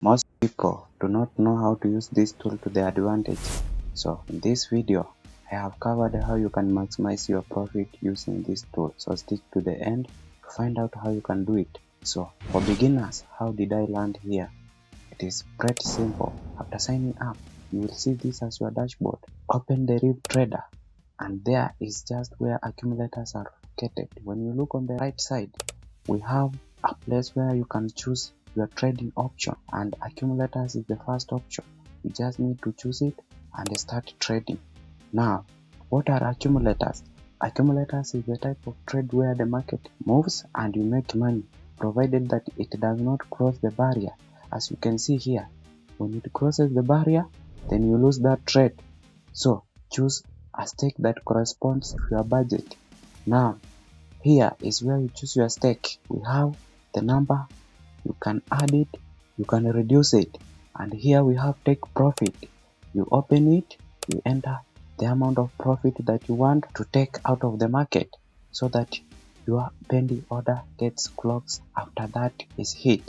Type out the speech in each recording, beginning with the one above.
Most people do not know how to use this tool to their advantage. So in this video, I have covered how you can maximize your profit using this tool. So stick to the end to find out how you can do it. So for beginners, how did I land here? It is pretty simple. After signing up, you will see this as your dashboard. Open Deriv Trader, and there is just where accumulators are located. When you look on the right side, we have a place where you can choose your trading option, and accumulators is the first option. You just need to choose it and start trading. Now, what are accumulators? Accumulators is the type of trade where the market moves and you make money, provided that it does not cross the barrier. As you can see here, when it crosses the barrier, then you lose that trade. So choose a stake that corresponds to your budget. Now, here is where you choose your stake. We have the number, you can add it, you can reduce it, and here we have take profit. You open it, you enter the amount of profit that you want to take out of the market so that your pending order gets closed after that is hit.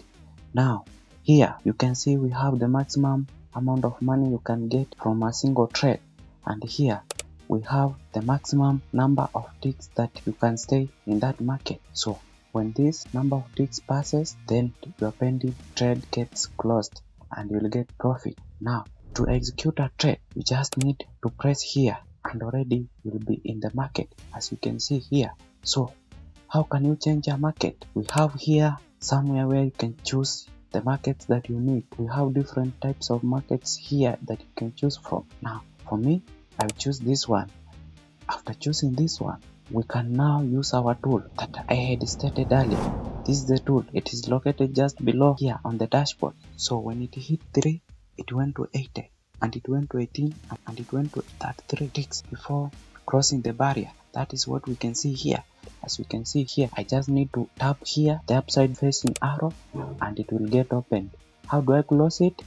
Now, here you can see we have the maximum amount of money you can get from a single trade, and here we have the maximum number of ticks that you can stay in that market. So when this number of ticks passes, then your pending trade gets closed and you'll get profit. Now, to execute a trade, you just need to press here and already you'll be in the market, as you can see here. So how can you change your market? We have here somewhere where you can choose the markets that you need. We have different types of markets here that you can choose from. Now, for me, I'll choose this one. After choosing this one, we can now use our tool that I had stated earlier. This is the tool. It is located just below here on the dashboard. So when it hit 3, it went to 80, and it went to 18, and it went to 33 ticks before crossing the barrier. That is what we can see here. As you can see here, I just need to tap here, the upside facing arrow, and it will get opened. How do I close it?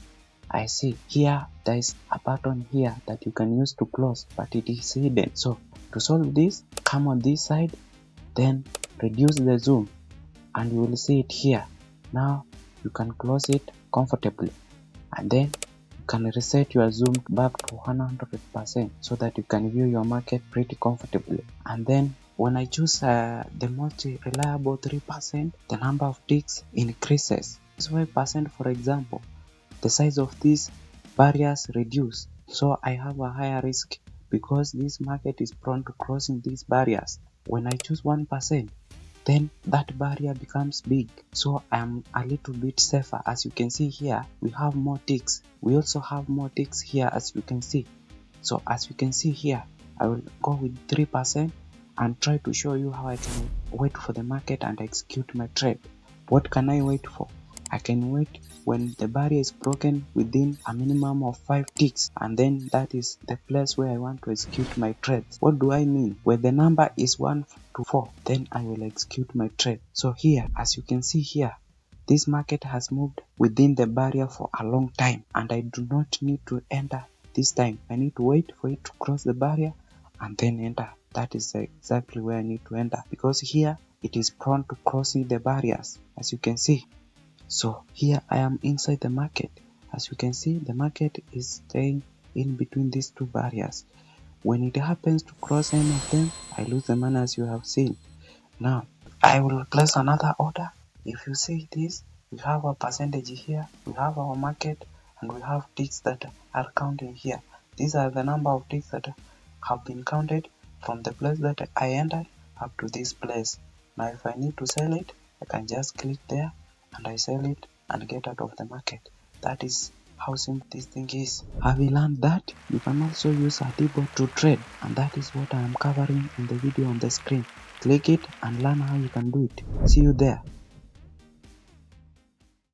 I see here there is a button here that you can use to close, but it is hidden. So to solve this, come on this side, then reduce the zoom, and you will see it here. Now you can close it comfortably, and then you can reset your zoom back to 100% so that you can view your market pretty comfortably. And then when I choose the most reliable 3%, the number of ticks increases. 5%, for example, the size of these barriers reduce. So I have a higher risk because this market is prone to crossing these barriers. When I choose 1%, then that barrier becomes big. So I'm a little bit safer. As you can see here, we have more ticks. We also have more ticks here, as you can see. So as you can see here, I will go with 3% and try to show you how I can wait for the market and execute my trade. What can I wait for? I can wait when the barrier is broken within a minimum of 5 ticks, and then that is the place where I want to execute my trades. What do I mean? When the number is 1 to 4, then I will execute my trade. So here, as you can see here, this market has moved within the barrier for a long time, and I do not need to enter this time. I need to wait for it to cross the barrier and then enter. That is exactly where I need to enter, because here it is prone to crossing the barriers, as you can see. So here I am inside the market. As you can see, the market is staying in between these two barriers. When it happens to cross any of them, I lose the money, as you have seen. Now I will place another order. If you see this, we have a percentage here, we have our market, and we have ticks that are counting here. These are the number of ticks that have been counted from the place that I entered up to this place. Now if I need to sell it, I can just click there and I sell it and get out of the market. That is how simple this thing is. Have you learned that? You can also use a debot to trade, and that is what I am covering in the video on the screen. Click it and learn how you can do it. See you there.